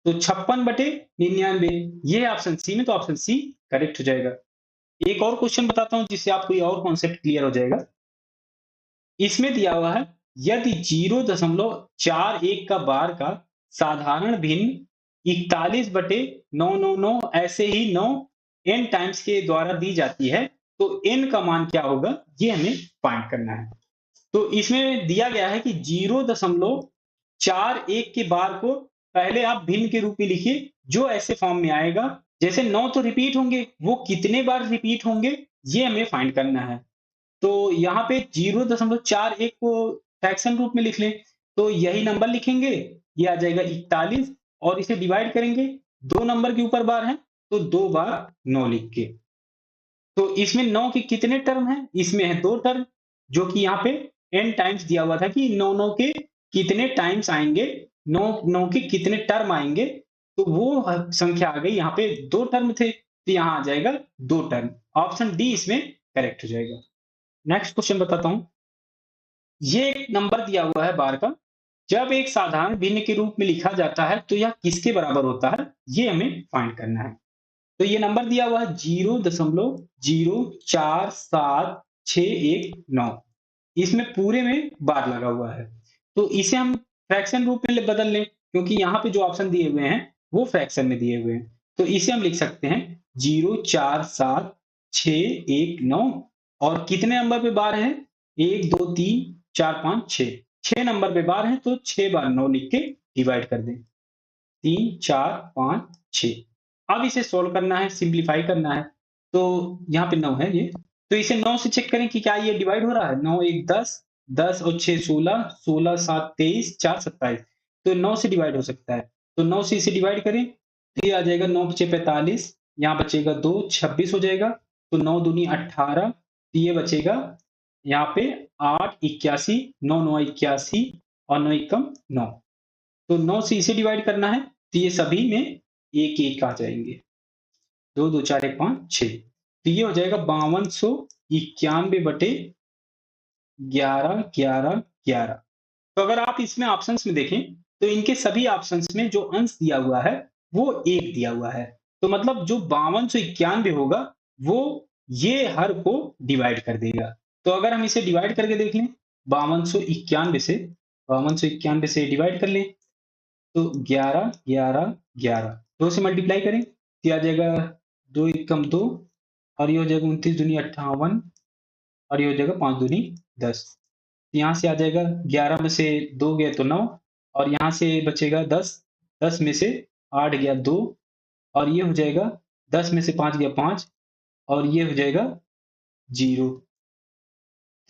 तो 56/99 ये है ऑप्शन सी में, तो ऑप्शन सी करेक्ट हो जाएगा। एक और क्वेश्चन बताता हूँ जिससे आपको ये और कॉन्सेप्ट क्लियर हो जाएगा। इसमें दिया हुआ है यदि 0.41 का बार का साधारण भिन्न 41/999 ऐसे ही 9 n टाइम्स के द्वारा दी जाती है तो n का मान क्या होगा ये हमें फाइंड करना है। तो इसमें दिया गया है कि 0.41 के बार को पहले आप भिन्न के रूप में लिखिए जो ऐसे फॉर्म में आएगा। जैसे 9 तो रिपीट होंगे, वो कितने बार रिपीट होंगे ये हमें फाइंड करना है। तो यहाँ पे 0.41 को फ्रैक्शन रूप में लिख लें, तो यही नंबर लिखेंगे, ये आ जाएगा 41 और इसे डिवाइड करेंगे। 2 नंबर के ऊपर बार है तो 2 बार 9 लिख के। तो इसमें 9 के कितने टर्म हैं? इसमें है 2 टर्म, जो कि यहाँ पे n टाइम्स दिया हुआ था कि 9 के कितने टाइम्स आएंगे, 9 के कितने टर्म आएंगे। तो वो संख्या आ गई, यहाँ पे 2 टर्म थे तो यहाँ आ जाएगा 2 टर्म। ऑप्शन डी इसमें करेक्ट हो जाएगा। नेक्स्ट क्वेश्चन बताता हूं। ये एक नंबर दिया हुआ है बार का, जब एक साधारण भिन्न के रूप में लिखा जाता है तो यह किसके बराबर होता है ये हमें फाइंड करना है। तो ये नंबर दिया हुआ है 0.047619। इसमें पूरे में बार लगा हुआ है, तो इसे हम फ्रैक्शन रूप में बदल लें क्योंकि यहाँ पे जो ऑप्शन दिए हुए हैं वो फ्रैक्शन में दिए हुए हैं। तो इसे हम लिख सकते हैं 0.47619 और कितने नंबर पे बार है? 1 2 3 4 5 6 6 नंबर पे बार है तो 6 बार 9 लिख के डिवाइड कर दें। 3 4 5 6। अब इसे सोल्व करना है, सिंप्लीफाई करना है। तो यहाँ पे 9 है ये, तो इसे 9 से चेक करें कि क्या ये डिवाइड हो रहा है। 9 1 10 10 और 6 16 16 7 23 4 27। तो 9 से डिवाइड हो सकता है, तो 9 से इसे डिवाइड करें तो ये आ जाएगा 9 5 45, यहाँ बचेगा 2 26 हो जाएगा। तो 9 दूनी 18, तो ये बचेगा यहाँ पे 8 81, 9 9 81 और 9 एकम 9। तो 9 से इसे डिवाइड करना है तो ये सभी में एक एक आ जाएंगे। 2 2 4 1 5 6। तो ये हो जाएगा 5291/11 11 11। तो अगर आप इसमें ऑप्शंस में देखें तो इनके सभी ऑप्शंस में जो अंश दिया हुआ है वो एक दिया हुआ है। तो मतलब जो 5291 होगा वो ये हर को डिवाइड कर देगा। तो अगर हम इसे डिवाइड करके देख लें 5291 से डिवाइड कर लें तो 11 11 11 2 से मल्टीप्लाई करें तो आ जाएगा 2 एकम 2 और ये हो जाएगा 29 दूनी 58 और ये हो जाएगा 5 दूनी 10। यहाँ से आ जाएगा 11 में से 2 गया तो 9 और यहाँ से बचेगा 10, 10 में से 8 गया 2 और ये हो जाएगा 10 में से 5 गया 5 और ये हो जाएगा 0।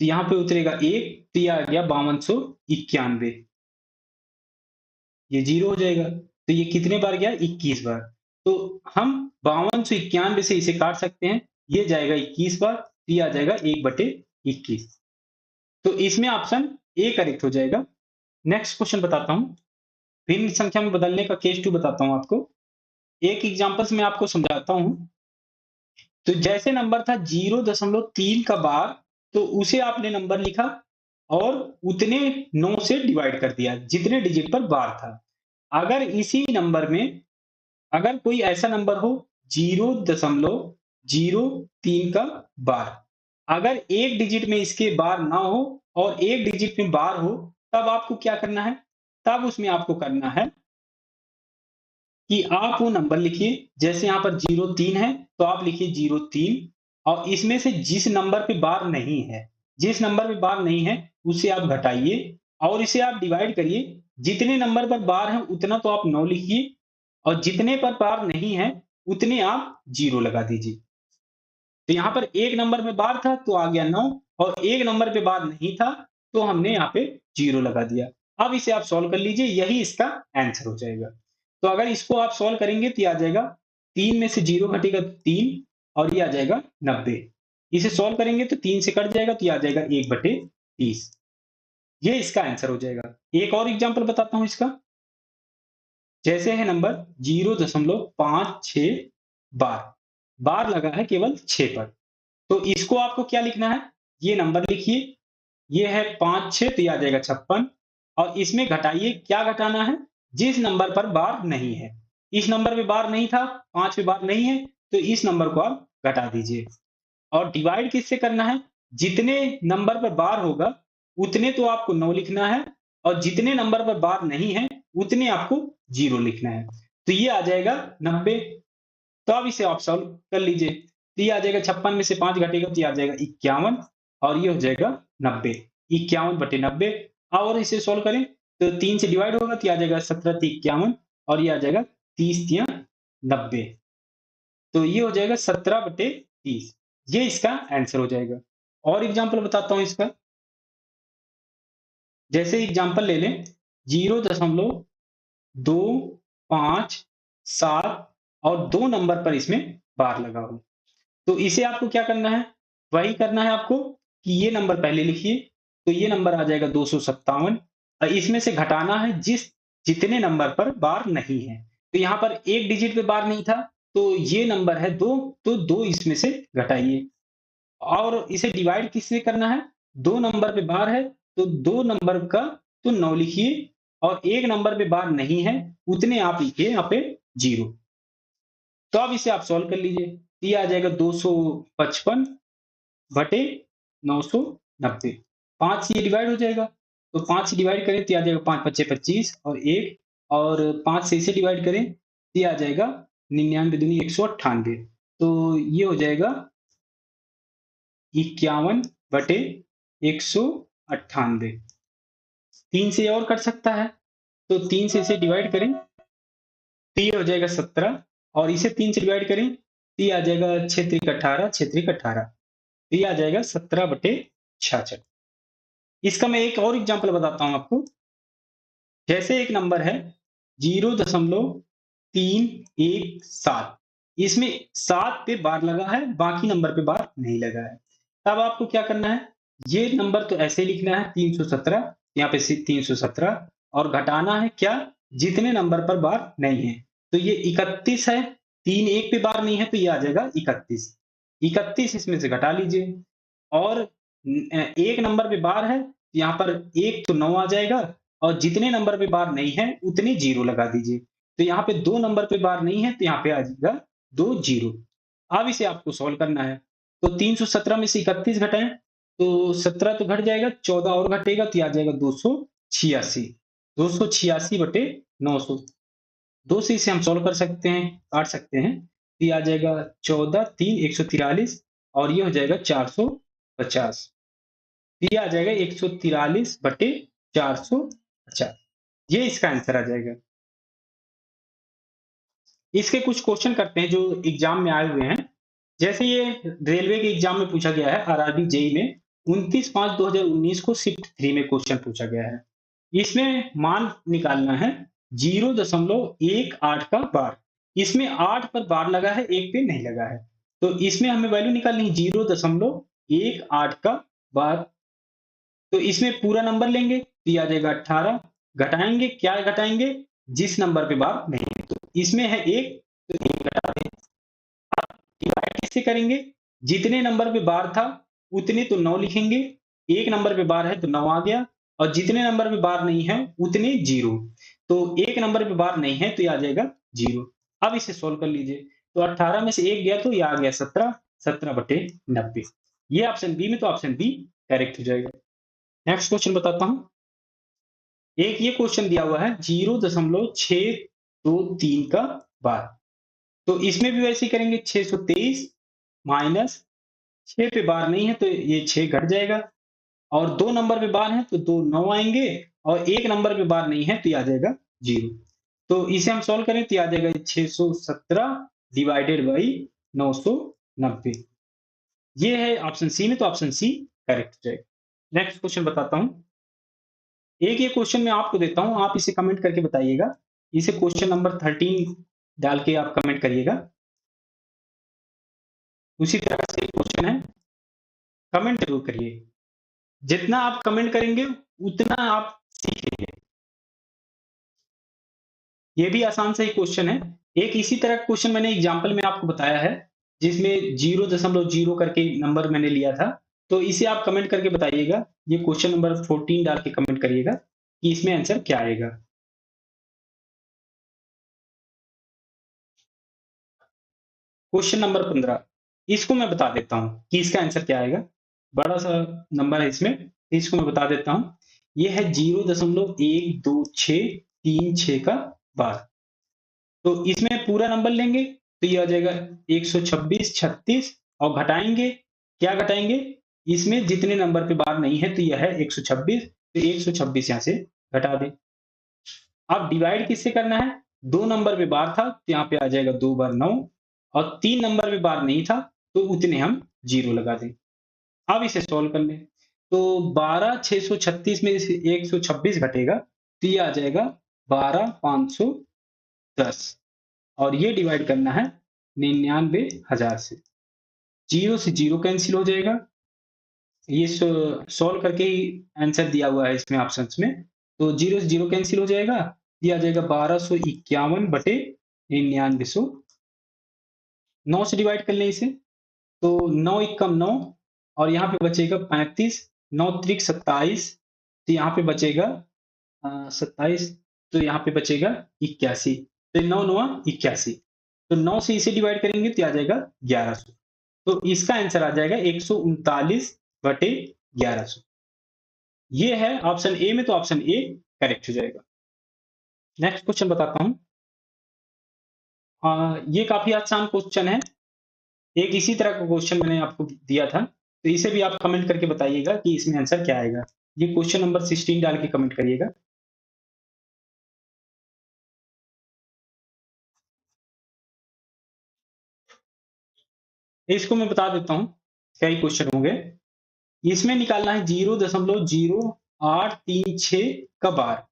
तो यहाँ पे उतरेगा 1, तो ये आ गया 5291, ये 0 हो जाएगा। तो ये कितने बार गया? 21 बार। तो हम 5291 से इसे काट सकते हैं, ये जाएगा 21 बार, तो ये आ जाएगा 1/21। तो इसमें ऑप्शन ए करेक्ट हो जाएगा। नेक्स्ट क्वेश्चन बताता हूँ, भिन्न संख्या में बदलने का केस 2 बताता हूँ आपको। एक एग्जांपल्स में आपको समझाता हूँ। तो जैसे नंबर था 0.3 का बार, तो उसे आपने नंबर लिखा और उतने 9 से डिवाइड कर दिया जितने डिजिट पर बार था। अगर इसी नंबर में अगर कोई ऐसा नंबर हो 0.03 का बार, अगर एक डिजिट में इसके बार ना हो और एक डिजिट में बार हो, तब आपको क्या करना है? तब उसमें आपको करना है कि आप वो नंबर लिखिए। जैसे यहाँ पर 03 है, तो आप लिखिए 03 और इसमें से जिस नंबर पे बार नहीं है, जिस नंबर पे बार नहीं है, उसे आप घटाइए और इसे आप डिवाइड करिए। जितने नंबर पर बार है उतना तो आप 9 लिखिए और जितने पर बार नहीं है, उतने आप 0 लगा दीजिए। तो यहाँ पर एक नंबर में बार था तो आ गया 9 और एक नंबर पे बार नहीं था, तो हमने यहाँ पे 0 लगा दिया। अब इसे आप सॉल्व कर लीजिए, यही इसका आंसर हो जाएगा। तो अगर इसको आप सॉल्व करेंगे तो ये आ जाएगा 3 में से 0 घटेगा तो 3 और ये आ जाएगा 90। इसे सॉल्व करेंगे तो 3 से कट जाएगा तो ये आ जाएगा 1/30। ये इसका आंसर हो जाएगा। एक और एग्जांपल बताता हूँ इसका। जैसे है नंबर 0.56 बार, बार लगा है केवल 6 पर। तो इसको आपको क्या लिखना है? ये नंबर लिखिए, ये है 5 6 तो ये आ जाएगा 56 और इसमें घटाइए, क्या घटाना है? जिस नंबर पर बार नहीं है। इस नंबर पे बार नहीं था, 5 पे बार नहीं है, तो इस नंबर को आप घटा दीजिए और डिवाइड किससे करना है? जितने नंबर पर बार होगा, उतने तो आपको 9 लिखना है और जितने नंबर पर बार नहीं है, उतने आपको 0 लिखना है। तो ये आ जाएगा 90। तो अब इसे आप सॉल्व कर लीजिए। तो ये आ जाएगा 56 में से 5 घटेगा तो ये आ जाएगा 51 और ये हो जाएगा 90। 51/90 और इसे सॉल्व करें तो 3 से डिवाइड होगा तो ये आ जाएगा 17 × 51 और ये आ जाएगा 30 × 90। तो ये हो जाएगा 17/30। ये इसका आंसर हो जाएगा। और एग्जांपल बताता हूँ इसका। जैसे एग्जांपल ले लें 0.257 और 2 नंबर पर इसमें बार लगा हो। तो इसे आपको क्या करना है? वही करना है आपको कि ये नंबर पहले लिखिए, तो ये नंबर आ जाएगा 257 और इसमें से घटाना है जितने नंबर पर बार नहीं है। तो यहाँ पर एक डिजिट पे बार नहीं था, तो ये नंबर है 2, तो 2 इसमें से घटाइए और इसे डिवाइड किससे करना है? 2 नंबर पे बार है, तो 2 नंबर का तो 9 लिखिए और एक नंबर पे बार नहीं है, उतने आप लिखिए यहाँ पे 0। तो अब इसे आप सॉल्व कर लीजिए। ये आ जाएगा 255/990। 5 से ये डिवाइड हो जाएगा, तो 5 से डिवाइड करें तो ये आ जाएगा 5 5 25 और 1 और 5 से इसे डिवाइड करें तो ये आ जाएगा 99 दूनी 198। तो ये हो जाएगा 51/198। 3 से और कट सकता है, तो 3 से इसे डिवाइड करें तो ये हो जाएगा 17 और इसे 3 से डिवाइड करें तो ये आ जाएगा 6 त्रिक 18, 6 त्रिक 18। तो ये आ जाएगा 17/66। इसका मैं एक और एग्जांपल बताता हूं आपको। जैसे एक नंबर है 0.317, इसमें 7 पे बार लगा है, बाकी नंबर पे बार नहीं लगा है। तब आपको क्या करना है? ये नंबर तो ऐसे ही लिखना है 317, यहाँ पे 317 और घटाना है क्या? जितने नंबर पर बार नहीं है। तो ये 31 है, 3 एक पे बार नहीं है तो ये आ जाएगा 31। 31 इसमें से घटा लीजिए और एक नंबर पे बार है, यहाँ पर एक तो 9 आ जाएगा और जितने नंबर पे बार नहीं है उतने 0 लगा दीजिए। तो यहाँ पे 2 नंबर पे बार नहीं है तो यहाँ पे आ जाएगा 2 0। अब इसे आपको सॉल्व करना है। तो 317 में से 31 घटाएं तो 17 तो घट जाएगा, 14 और घटेगा तो ये आ जाएगा 286। 286/900। 2 से इसे हम सॉल्व कर सकते हैं, काट सकते हैं। तो ये आ जाएगा 14 3 143 और ये हो जाएगा 450। ये आ जाएगा 143/450। ये इसका आंसर आ जाएगा। इसके कुछ क्वेश्चन करते हैं जो एग्जाम में आए हुए हैं। जैसे ये रेलवे के एग्जाम में पूछा गया है, आरआरबी जेई में। 29/5/2019 को शिफ्ट 3 में क्वेश्चन पूछा गया है। इसमें मान निकालना है 0.18 का बार। इसमें 8 पर बार लगा है, 1 पे नहीं लगा है। तो इसमें हमें वैल्यू निकालनी है 0.18 का बार। तो इसमें पूरा नंबर लेंगे तो ये आ जाएगा 18। घटाएंगे, क्या घटाएंगे? जिस नंबर पे बार नहीं है। तो इसमें है 1, तो 1 घटा दें। डिवाइड किससे करेंगे? जितने नंबर पे बार था उतने तो 9 लिखेंगे। 1 नंबर पे बार है तो 9 आ गया, और जितने नंबर पे बार नहीं है उतने 0। तो 1 नंबर पे बार नहीं है तो ये आ जाएगा 0। अब इसे सोल्व कर लीजिए। तो 18 में से 1 गया तो ये आ गया 17, 17/90। ये ऑप्शन बी में, तो ऑप्शन बी करेक्ट हो जाएगा। नेक्स्ट क्वेश्चन बताता हूं। एक ये क्वेश्चन दिया हुआ है 0.623 का बार। तो इसमें भी वैसे ही करेंगे, 623 माइनस 6 पे बार नहीं है तो ये 6 घट जाएगा, और 2 नंबर पे बार है तो 2 9 आएंगे, और 1 नंबर पे बार नहीं है तो ये आ जाएगा 0। तो इसे हम सॉल्व करें तो ये आ जाएगा 617 डिवाइडेड बाई 990। ये है ऑप्शन सी में, तो ऑप्शन सी करेक्ट हो जाएगा। नेक्स्ट क्वेश्चन बताता हूं। एक ये क्वेश्चन मैं आपको देता हूं, आप इसे कमेंट करके बताइएगा। इसे क्वेश्चन नंबर 13 डाल के आप कमेंट करिएगा। उसी तरह से क्वेश्चन है, कमेंट जरूर करिए। जितना आप कमेंट करेंगे उतना आप सीखेंगे। ये भी आसान सा ही क्वेश्चन है। एक इसी तरह का क्वेश्चन मैंने एग्जांपल में आपको बताया है, जिसमें 0.0 करके नंबर मैंने लिया था। तो इसे आप कमेंट करके बताइएगा। ये क्वेश्चन नंबर 14 डाल के कमेंट करिएगा कि इसमें आंसर क्या आएगा। क्वेश्चन नंबर 15, इसको मैं बता देता हूँ कि इसका आंसर क्या आएगा। बड़ा सा नंबर है इसमें, इसको मैं बता देता हूँ। ये है 0.1263 का बार। तो इसमें पूरा नंबर लेंगे तो ये आ जाएगा 126, 36, और घटाएंगे, क्या घटाएंगे? इसमें जितने नंबर पे बार नहीं है तो यह है 126, तो 126 यहाँ से घटा दें। अब डिवाइड किससे करना है? 2 नंबर पे बार था तो यहाँ पे आ जाएगा 2 बार 9, और 3 नंबर पे बार नहीं था तो उतने हम 0 लगा दें। अब इसे सोल्व कर लें। तो 12 636 में से 126 घटेगा तो ये आ जाएगा 12,510, और ये डिवाइड करना है 99,000 से। 0 से 0 कैंसिल हो जाएगा। ये सोल्व करके ही आंसर दिया हुआ है इसमें ऑप्शंस में। तो 0 से 0 कैंसिल हो जाएगा, ये आ जाएगा 1251/9900। 9 से डिवाइड कर लें इसे, तो 9 एकम 9, और यहाँ पे बचेगा 35, 9 त्रिक 27, तो यहाँ पे बचेगा 27, तो यहाँ पे बचेगा 81, तो 9 9 81। तो 9 से इसे डिवाइड करेंगे तो आ जाएगा 1100। तो इसका आंसर आ जाएगा 139/1100। ये है ऑप्शन ए में, तो ऑप्शन ए करेक्ट हो जाएगा। नेक्स्ट क्वेश्चन बताता हूं। ये काफी आसान क्वेश्चन है। एक इसी तरह का क्वेश्चन मैंने आपको दिया था, तो इसे भी आप कमेंट करके बताइएगा कि इसमें आंसर क्या आएगा। ये क्वेश्चन नंबर 16 डाल के कमेंट करिएगा। इसको मैं बता देता हूँ, कई क्वेश्चन होंगे। इसमें निकालना है 0.0836 का बार।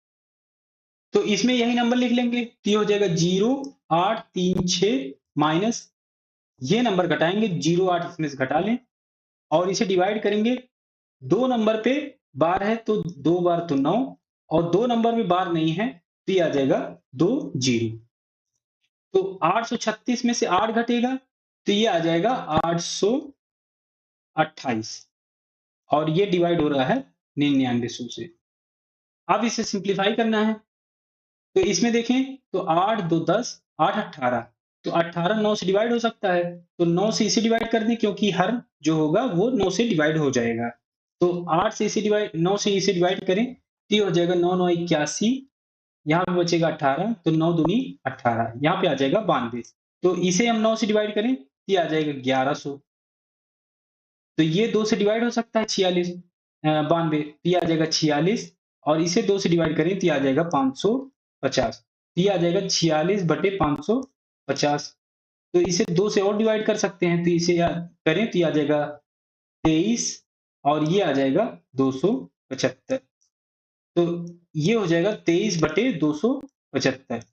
तो इसमें यही नंबर लिख लेंगे तो ये हो जाएगा 0.836 माइनस, ये नंबर घटाएंगे, 0.8 इसमें से घटा लें, और इसे डिवाइड करेंगे। 2 नंबर पे बार है तो 2 बार तो 9, और 2 नंबर में बार नहीं है तो ये आ जाएगा 2 0। तो 836 में से 8 घटेगा तो ये आ जाएगा 828, और ये डिवाइड हो रहा है 9900 से। अब इसे सिंप्लीफाई करना है। तो इसमें देखें तो 8 2 10, 8 18, तो 18 9 से डिवाइड हो सकता है, तो 9 से इसे डिवाइड कर दें, क्योंकि हर जो होगा वो 9 से डिवाइड हो जाएगा। तो 8 से इसे डिवाइड, 9 से इसे डिवाइड करें तो ये हो जाएगा 9 9 81, यहाँ पे बचेगा 18, तो 9 दूनी 18, यहाँ पे आ जाएगा 92। तो इसे हम 9 से डिवाइड करें तो ये आ जाएगा 1100। तो ये 2 से डिवाइड हो सकता है 46, 92, तो ये आ जाएगा 46, और इसे 2 से डिवाइड करें तो ये आ जाएगा 550, तो ये आ जाएगा 46/550। तो इसे 2 से और डिवाइड कर सकते हैं, तो इसे करें तो ये आ जाएगा 23, और ये आ जाएगा 275। तो ये हो जाएगा 23/275।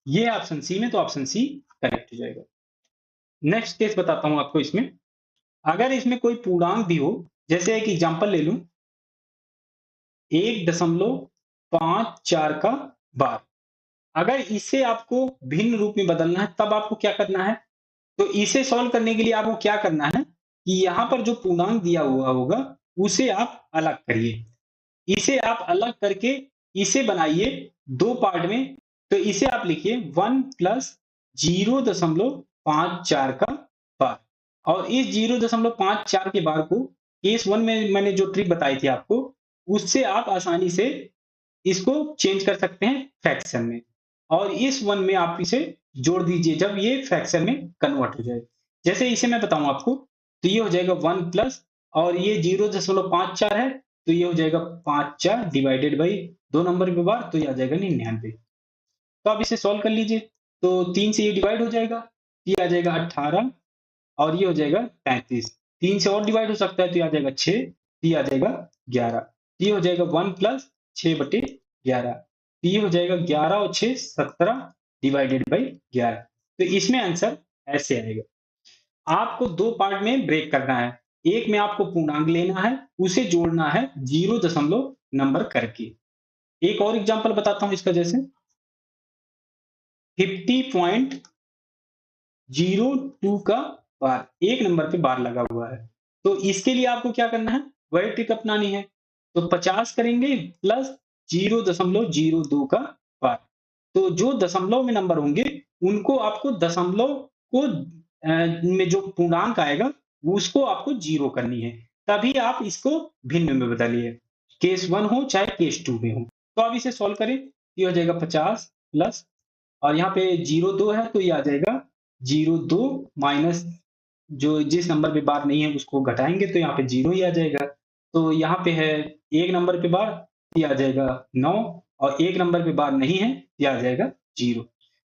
ये है ऑप्शन सी में, तो ऑप्शन सी करेक्ट हो जाएगा। नेक्स्ट केस बताता हूं आपको इसमें। अगर इसमें कोई पूर्णांक भी हो, जैसे एक एग्जांपल ले लूं, 1.54 का बार। अगर इसे आपको भिन्न रूप में बदलना है, तब आपको क्या करना है? तो इसे सॉल्व करने के लिए आपको क्या करना है कि यहाँ पर जो पूर्णांक दिया हुआ होगा उसे आप अलग करिए। इसे आप अलग करके इसे बनाइए दो पार्ट में। तो इसे आप लिखिए 1 प्लस 0.54 का बार। और इस 0.54 के बार को केस 1 में मैंने जो ट्रिक बताई थी आपको, उससे आप आसानी से इसको चेंज कर सकते हैं फ्रैक्शन में। और इस 1 में आप इसे जोड़ दीजिए जब ये फ्रैक्शन में कन्वर्ट हो जाए। जैसे इसे मैं बताऊं आपको, तो ये हो जाएगा 1 प्लस, और ये 0.54 है, तो ये हो जाएगा 54 डिवाइडेड बाई 2 नंबर के बार, तो ये आ जाएगा 99। तो आप इसे सॉल्व कर लीजिए। तो 3 से ये डिवाइड हो जाएगा, ये आ जाएगा 18, और ये हो जाएगा 35। 3 से और डिवाइड हो सकता है, तो ये आ जाएगा 6, ये आ जाएगा 11। ये हो जाएगा 1 प्लस 6/11। ये हो जाएगा 11 और 6 17 डिवाइडेड बाई 11। तो इसमें आंसर ऐसे आएगा। आपको दो पार्ट में ब्रेक करना है। एक में आपको पूर्णांक लेना है, उसे जोड़ना है जीरो दशमलव नंबर करके। एक और एग्जांपल बताता हूं इसका, जैसे 50.02 का बार, एक नंबर पे बार लगा हुआ है। तो इसके लिए आपको क्या करना है? वही ट्रिक अपनानी है। तो 50 करेंगे प्लस 0.02 का बार। तो जो दशमलव में नंबर होंगे, उनको आपको दशमलव को में जो पूर्णांक आएगा, उसको आपको 0 करनी है। तभी आप इसको भिन्न में बदलिए। केस 1 हो चाहे केस 2 में हो। तो अब इसे सॉल्व करें। ये हो जाएगा 50 प्लस, और यहाँ पे 0.2 है, तो ये आ जाएगा 0.2 माइनस जो जिस नंबर पे बार नहीं है उसको घटाएंगे, तो यहाँ पे 0 ही आ जाएगा। तो यहाँ पे है एक नंबर पे बार, ये आ जाएगा 9, और एक नंबर पे बार नहीं है, ये आ जाएगा 0।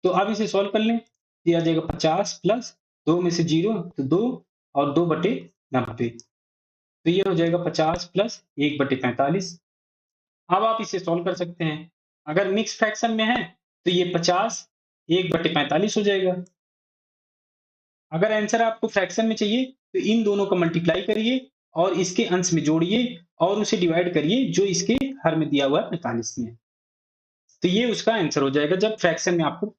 तो अब इसे सॉल्व कर लें। ये आ जाएगा 50 प्लस 2 में से 0 तो 2, और 2/90। तो ये हो जाएगा 50 प्लस 1/45। अब आप इसे सॉल्व कर सकते हैं। अगर मिक्स फ्रैक्शन में है, तो ये 50 1/45 हो जाएगा। अगर आंसर आपको फ्रैक्शन में चाहिए, तो इन दोनों का मल्टीप्लाई करिए और इसके अंश में जोड़िए, और उसे डिवाइड करिए जो इसके हर में दिया हुआ है 45 में। तो ये उसका आंसर हो जाएगा जब फ्रैक्शन में आपको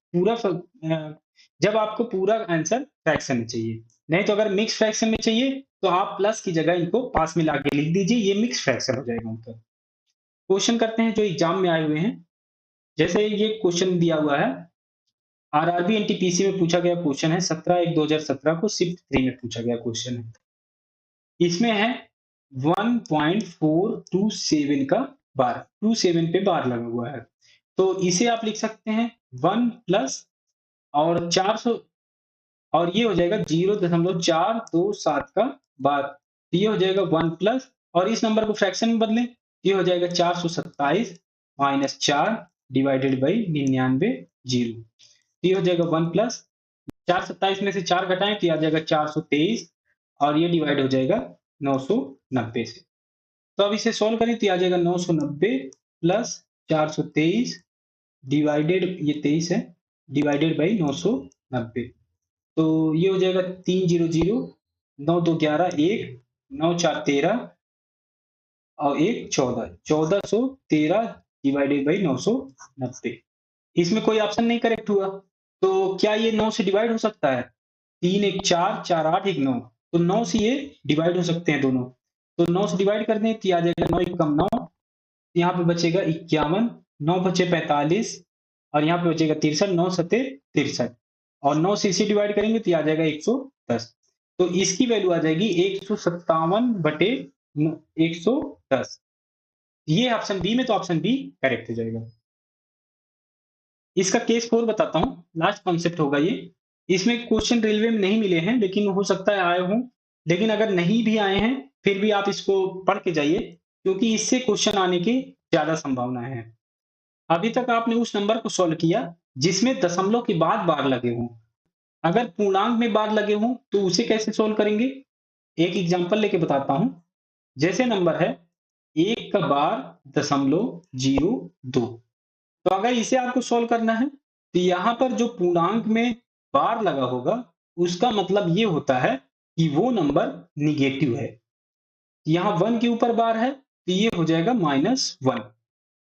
जब आपको पूरा आंसर फ्रैक्शन में चाहिए। नहीं तो अगर मिक्स फ्रैक्शन में चाहिए, तो आप प्लस की जगह इनको पास में लाके लिख दीजिए, ये मिक्स फ्रैक्शन हो जाएगा उनका। क्वेश्चन करते हैं जो एग्जाम में आए हुए हैं। जैसे ये क्वेश्चन दिया हुआ है, आरआरबी एनटीपीसी में पूछा गया क्वेश्चन है, 17/1/2017 को शिफ्ट 3 में पूछा गया क्वेश्चन है। इसमें है 1.427 का बार, 27 पे बार लगा हुआ है। तो इसे आप लिख सकते हैं 1 प्लस और 400, और ये हो जाएगा 0.427 का बार। तो ये हो जाएगा 1 प्लस, और इस नंबर को फ्रैक्शन में बदलें, ये हो जाएगा 427 माइनस 4 डिवाइडेड बाई 99 जीरो। ये हो जाएगा 1 प्लस 427 में से 4 घटाएं, तो ये आ जाएगा 423, और ये डिवाइड हो जाएगा 990 से। तो अब इसे सोल्व करें, तो ये आ जाएगा 990 प्लस 423 डिवाइडेड, ये 23 है, डिवाइडेड बाई 990। तो ये हो जाएगा 300, 9 2 11, 1 9 4 13, और 1 14, 1413 डिवाइडेड बाई 990। इसमें कोई ऑप्शन नहीं करेक्ट हुआ। तो क्या ये 9 से डिवाइड हो सकता है? 3 1 4 4 8 1 9, तो 9 से ये डिवाइड हो सकते हैं दोनों। तो 9 से डिवाइड कर दें, तो ये आ जाएगा 9 1 कम 9, यहाँ पे बचेगा 51, 9 बचे 45, और यहाँ पे बचेगा 63, 9 सते 63, और 9 से इसे डिवाइड करेंगे तो ये आ जाएगा 110। तो इसकी वैल्यू आ जाएगी 157/110। ये ऑप्शन बी में, तो ऑप्शन बी करेक्ट हो जाएगा। इसका केस 4 बताता हूं, लास्ट कॉन्सेप्ट होगा ये। इसमें क्वेश्चन रेलवे में नहीं मिले हैं, लेकिन हो सकता है आए हों। लेकिन अगर नहीं भी आए हैं, फिर भी आप इसको पढ़ के जाइए, क्योंकि इससे क्वेश्चन आने की ज्यादा संभावना है। अभी तक आपने उस नंबर को सॉल्व किया जिसमें दशमलव के बाद बार लगे हों। अगर पूर्णांक में बार लगे हों, तो उसे कैसे सॉल्व करेंगे? एक एग्जांपल लेके बताता हूं। जैसे नंबर है 1 का बार दशमलव 02। तो अगर इसे आपको सॉल्व करना है तो यहाँ पर जो पूर्णांक में बार लगा होगा उसका मतलब ये होता है कि वो नंबर निगेटिव है। यहाँ 1 के ऊपर बार है तो ये हो जाएगा -1।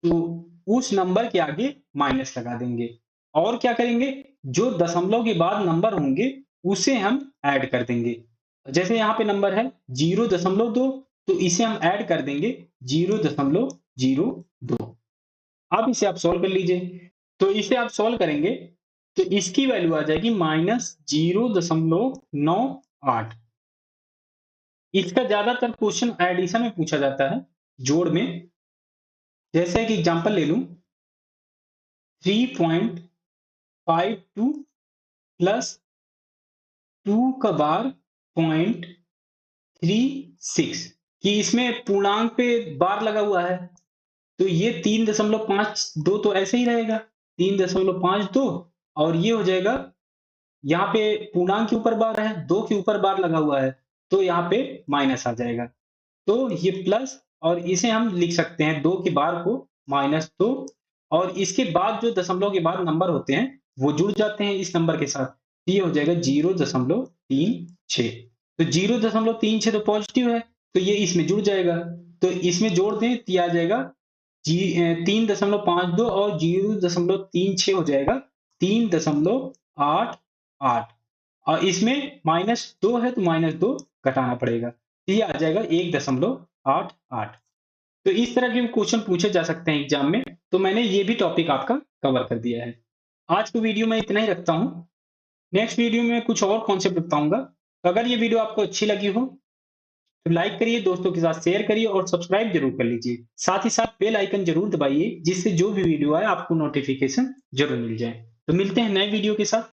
तो उस नंबर के आगे माइनस लगा देंगे और क्या करेंगे, जो दशमलव के बाद नंबर होंगे उसे हम ऐड कर देंगे। जैसे यहाँ पे नंबर है 0.2, तो इसे हम ऐड कर देंगे 0.02। अब इसे आप सॉल्व कर लीजिए। तो इसे आप सॉल्व करेंगे तो इसकी वैल्यू आ जाएगी -0.98। इसका ज्यादातर क्वेश्चन एडिशन में पूछा जाता है, जोड़ में। जैसे कि एग्जांपल ले लूं 3.52 प्लस 2 का बार 0.36 कि इसमें पूर्णांक पे बार लगा हुआ है तो ये 3.52 तो ऐसे ही रहेगा 3.52 और ये हो जाएगा, यहाँ पे पूर्णांक के ऊपर बार है, 2 के ऊपर बार लगा हुआ है तो यहाँ पे माइनस आ जाएगा। तो ये प्लस और इसे हम लिख सकते हैं 2 के बार को -2 और इसके बाद जो दशमलव के बाद नंबर होते हैं वो जुड़ जाते हैं इस नंबर के साथ। ये हो जाएगा 0.36। तो 0.36 तो पॉजिटिव है तो ये इसमें जुड़ जाएगा। तो इसमें जोड़ दें तो ये आ जाएगा 3.52 और 0.36 हो जाएगा 3.88 और इसमें -2 है तो -2 घटाना पड़ेगा। तो ये आ जाएगा 1.88। तो इस तरह के क्वेश्चन पूछे जा सकते हैं एग्जाम में। तो मैंने ये भी टॉपिक आपका कवर कर दिया है। आज की वीडियो में इतना ही रखता हूँ। नेक्स्ट वीडियो में कुछ और कॉन्सेप्ट बताऊंगा। तो अगर ये वीडियो आपको अच्छी लगी हो तो लाइक करिए, दोस्तों के साथ शेयर करिए और सब्सक्राइब जरूर कर लीजिए। साथ ही साथ बेल आइकन जरूर दबाइए जिससे जो भी वीडियो आए आपको नोटिफिकेशन जरूर मिल जाए। तो मिलते हैं नए वीडियो के साथ।